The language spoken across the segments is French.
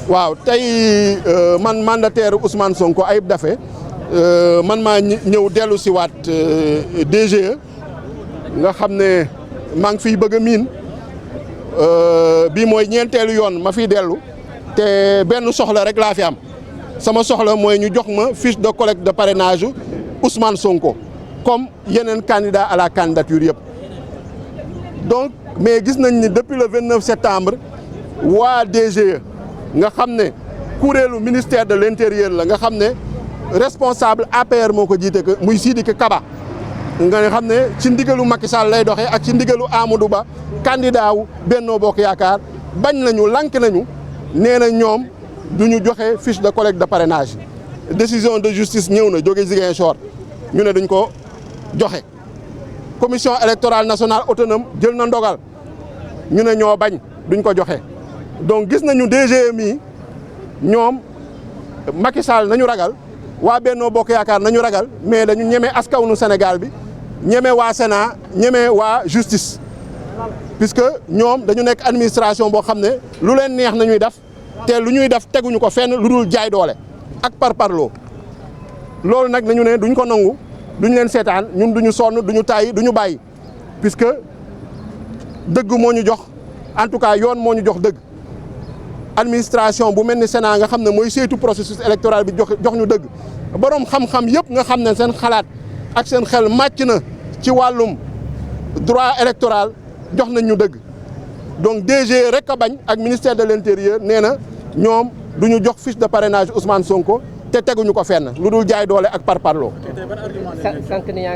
waaw tey man mandataire Ousmane Sonko Ayib Daffé man maa ñëw dellu si waat DGE nga xam ne maa ngi fiy bëgg a miin bii mooy ñeenteelu yoon ma fiy dellu te benn soxla rek laa fi am sama soxla mooy ñu jox ma fiche de collecte de parrainage Ousmane Sonko comme yeneen candidat à la candidature yëpp donc mais gis nañ ni depuis le 29 septembre waa DGE nga xam ne kuréelu ministère de l'intérieur la nga xam ne responsable APR moo ko jiite que muy Sidiki Kaba nga xam ne ci ndigalu Macky Sall lay doxee ak ci ndigalu Amadou Ba candidat wu Benno Bokk Yaakaar bañ nañu lank nañu nee na ñoom du ñu joxe fiche de collecte de parrainage décision de justice ñëw na jóge Ziguinchor ñu ne duñ ko joxe commission électorale nationale autonome jël na ndogal ñu ne ñoo bañ duñ ko joxe donc gis nañu DGE mi ñoom Macky Sall nañu ragal waa Benno Bokk Yaakaar nañu ragal mais dañu ñeme askanu Sénégal bi ñeme waa Sénat ñeme waa justice puisque ñoom dañu nekk administration boo xam ne lu leen neex nañuy def te lu ñuy def teguñu ko fenn lu dul jaay doole ak parparloo loolu nag nañu ne duñ ko nangu duñ leen seetaan ñun duñu sonn duñu tàyyi duñu bàyyi puisque dëgg moo ñu jox en tout cas yoon moo ñu jox dëgg administration bu mel ni Sénat nga xam ne mooy saytu processus électoral bi jox ñu dëgg boroom xam-xam yëpp nga xam ne seen xalaat ak seen xel màcc na ci wàllum droit électoral jox nañ ñu dëgg donc DG rek a bañ ak ministère de l'intérieur nee na ñoom du ñu jox fiche de parrainage Ousmane Sonko te teguñu ko fenn lu dul jaay doole ak parparloo.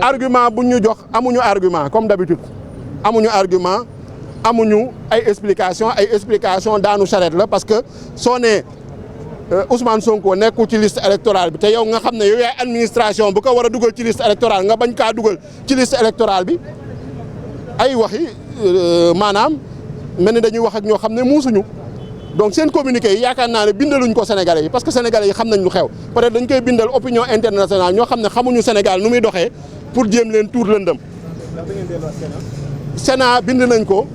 argument buñ ñu jox amuñu argument comme d'habitude amuñu argument amuñu ay explication daanu charrette la parce que soo nee Ousmane Sonko nekkul ci liste électorale bi te yow nga xam ne yow yaay administration bu ko war a dugal ci liste électorale nga bañ kaa dugal ci liste électorale bi ay waxi maanaam mel ni dañuy wax ak ñoo xam ne muusuñu donc seen communiqué yi yaakaar naa ne bindaluñ ko Sénégalais yi parce que Sénégalais yi xam nañ lu xew peut-être dañ koy bindal opinion internationale ñoo xam ne xamuñu Sénégal nu muy doxee pour jéem leen tuur lëndëm Sénat bind nañ ko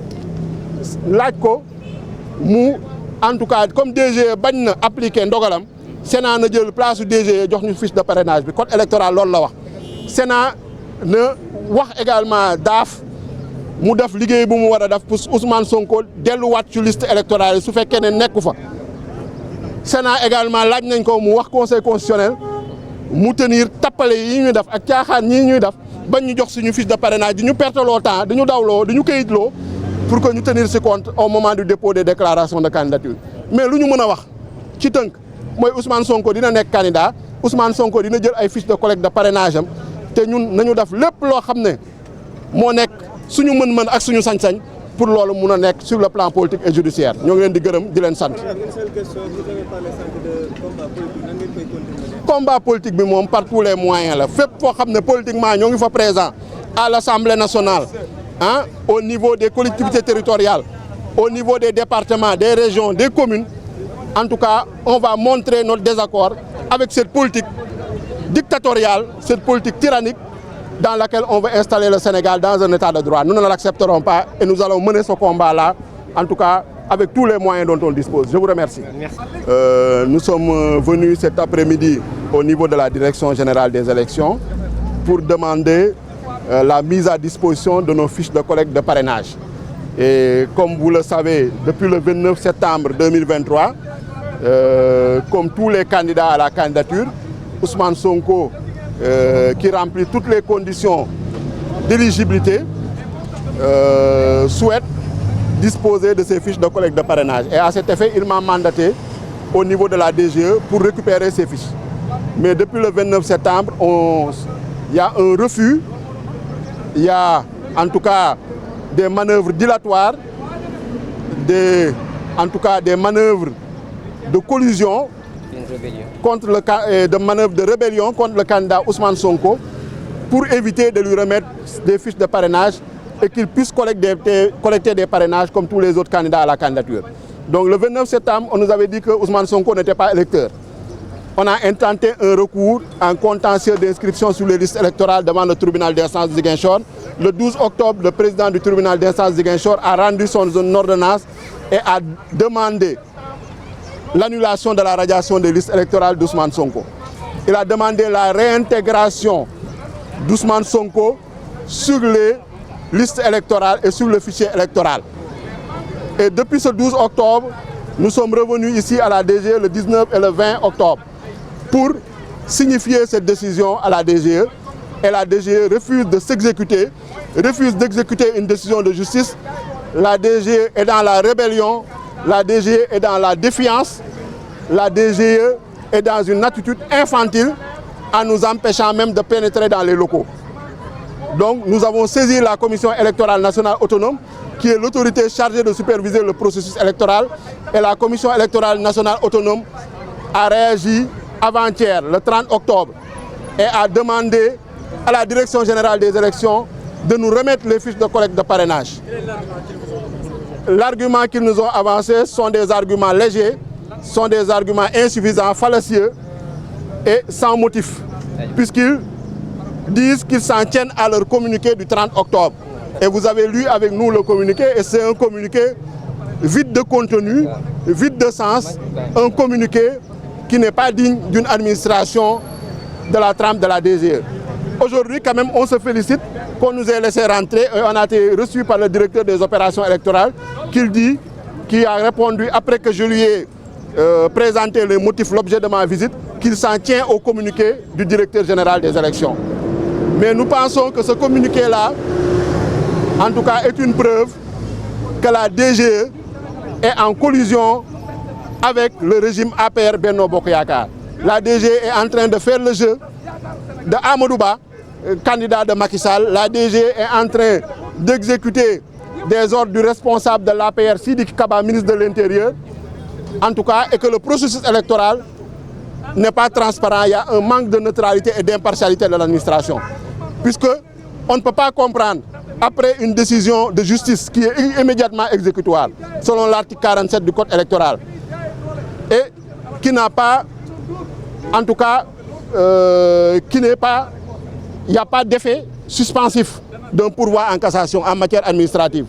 laaj ko mu en tout cas comme DG bañ na appliquer ndogalam Sénat na jël place su DG jox ñu fiche de parrainage bi code électoral loolu la wax Sénat na wax également daaf mu def liggéey bu mu war a def pour Ousmane Sonko delluwaat ci liste électorale yi su fekkee ne nekku fa Sénat également laaj nañ ko mu wax conseil constitutionnel mu tenir tappale yi ñuy def ak caaxaan ñii ñuy def bañ ñu jox suñu fiche de parrainage di ñu perteloo temps di ñu dawloo di ñu këyitloo pour que ñu tenir ci compte au moment du dépôt des déclarations de candidature mais lu ñu mën a wax ci tënk mooy Ousmane Sonko dina nekk candidat Ousmane Sonko dina jël ay fiche de collecte de parrainage am te ñun nañu def lépp loo xam ne moo nekk suñu mën-mën ak suñu sañ-sañ pour loolu mun a nekk sur le plan politique et judiciaire ñoo ngi leen di gërëm di leen sant. combat politique bi moom par tous les moyens la fépp foo xam ne politiquement ñoo ngi fa présent à l'Assemblée nationale ah au niveau des collectivités territoriales au niveau des départements des régions des communes en tout cas on va montrer notre désaccord avec cette politique dictatoriale cette politique tyrannique dans laquelle on veut installer le Sénégal dans un état de droit. Nous ne l'accepterons pas et nous allons mener ce combat-là, en tout cas avec tous les moyens dont on dispose. Je vous remercie. Merci. Nous sommes venus cet après-midi au niveau de la Direction générale des élections pour demander la mise à disposition de nos fiches de collecte de parrainage. Et comme vous le savez, depuis le 29 septembre 2023, comme tous les candidats à la candidature, Ousmane Sonko qui remplit toutes les conditions d'éligibilité, souhaite disposer de ces fiches de collecte de parrainage. Et à cet effet, il m'a mandaté au niveau de la DGE pour récupérer ces fiches. Mais depuis le 29 septembre, il y a un refus, il y a en tout cas des manœuvres dilatoires, en tout cas des manœuvres de collusion contre de manœuvres de rébellion contre le candidat Ousmane Sonko pour éviter de lui remettre des fiches de parrainage et qu'il puisse collecter des parrainages comme tous les autres candidats à la candidature. Donc le 29 septembre, on nous avait dit que Ousmane Sonko n'était pas électeur. On a intenté un recours en contentieux d'inscription sur les listes électorales devant le tribunal d'instance de Ziguinchor. Le 12 octobre, le président du tribunal d'instance de Ziguinchor a rendu son ordonnance et a demandé l'annulation de la radiation des listes électorales d'Ousmane Sonko. Il a demandé la réintégration d'Ousmane Sonko sur les listes électorales et sur le fichier électoral. Et depuis ce 12 octobre, nous sommes revenus ici à la DGE le 19 et le 20 octobre pour signifier cette décision à la DGE. Et la DGE refuse de s'exécuter, refuse d'exécuter une décision de justice. La DGE est dans la rébellion, la DGE est dans la défiance, la DGE est dans une attitude infantile en nous empêchant même de pénétrer dans les locaux. Donc nous avons saisi la Commission électorale nationale autonome, qui est l'autorité chargée de superviser le processus électoral. Et la Commission électorale nationale autonome a réagi avant-hier, le 30 octobre, et a demandé à la Direction générale des élections de nous remettre les fiches de collecte de parrainage. L'argument qu'ils nous ont avancé sont des arguments légers, sont des arguments insuffisants, fallacieux et sans motif, puisqu'ils disent qu'ils s'en tiennent à leur communiqué du 30 octobre. Et vous avez lu avec nous le communiqué, et c'est un communiqué vide de contenu, vide de sens, un communiqué qui n'est pas digne d'une administration de la trempe de la DGE. Aujourd'hui, quand même, on se félicite qu'on nous ait laissé rentrer et on a été reçu par le directeur des opérations électorales qui a répondu, après que je lui ai présenté les motifs, l'objet de ma visite, qu'il s'en tient au communiqué du directeur général des élections. Mais nous pensons que ce communiqué-là, en tout cas, est une preuve que la DGE est en collusion avec le régime APR Benno Bokk Yakaar. La DGE est en train de faire le jeu de Amadou Ba, candidat de Macky Sall. La DGE est en train d'exécuter des ordres du responsable de l'APR, Sidiki Kaba, ministre de l'Intérieur. En tout cas, et que le processus électoral n'est pas transparent. Il y a un manque de neutralité et d'impartialité de l'administration. Puisque on ne peut pas comprendre, après une décision de justice qui est immédiatement exécutoire, selon l'article 47 du Code électoral, et qui n'a pas, en tout cas, il n'y a pas d'effet suspensif d'un pourvoi en cassation en matière administrative,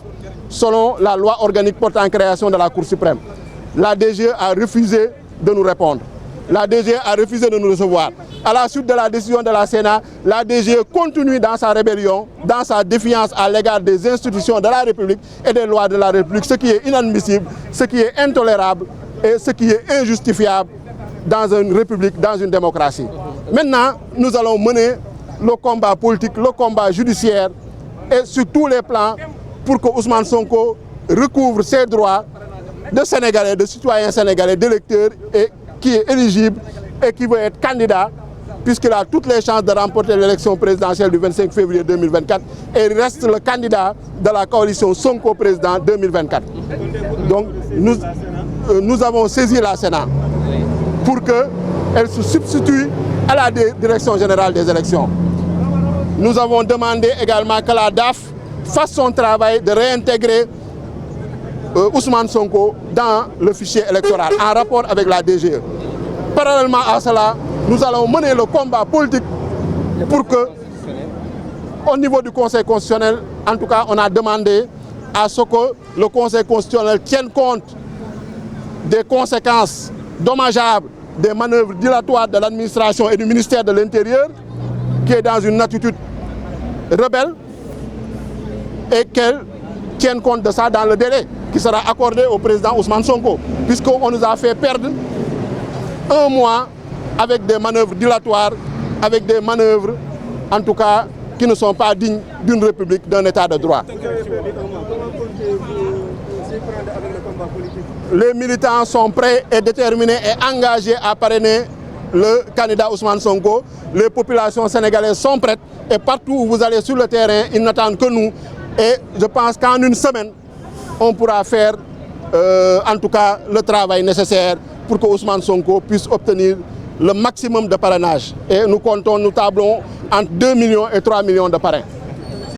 selon la loi organique portant création de la Cour suprême. La DGE a refusé de nous répondre. La DGE a refusé de nous recevoir. À la suite de la décision de la Sénat, la DGE continue dans sa rébellion, dans sa défiance à l'égard des institutions de la République et des lois de la République, ce qui est inadmissible, ce qui est intolérable et ce qui est injustifiable dans une république, dans une démocratie. Maintenant, nous allons mener le combat politique, le combat judiciaire et sur tous les plans pour que Ousmane Sonko recouvre ses droits de Sénégalais, de citoyens sénégalais, d'électeurs et qui est éligible et qui veut être candidat, puisqu'il a toutes les chances de remporter l'élection présidentielle du 25 février 2024 et il reste le candidat de la coalition Sonko président 2024. Donc nous avons saisi la Sénat pour qu'elle se substitue à la Direction générale des élections. Nous avons demandé également que la DAF fasse son travail de réintégrer Ousmane Sonko dans le fichier électoral en rapport avec la DGE. Parallèlement à cela, nous allons mener le combat politique pour que, au niveau du Conseil constitutionnel, en tout cas, on a demandé à ce que le Conseil constitutionnel tienne compte des conséquences dommageables des manœuvres dilatoires de l'administration et du ministère de l'Intérieur, qui est dans une attitude rebelle, et qu'elle tienne compte de ça dans le délai qui sera accordé au président Ousmane Sonko, puisqu'on nous a fait perdre un mois avec des manœuvres dilatoires, avec des manœuvres, en tout cas, qui ne sont pas dignes d'une république, d'un état de droit. Les militants sont prêts et déterminés et engagés à parrainer le candidat Ousmane Sonko. Les populations sénégalaises sont prêtes et partout où vous allez sur le terrain, ils n'attendent que nous. Et je pense qu'en une semaine, on pourra faire en tout cas le travail nécessaire pour que Ousmane Sonko puisse obtenir le maximum de parrainage. Et nous comptons, nous tablons entre 2 millions et 3 millions de parrains.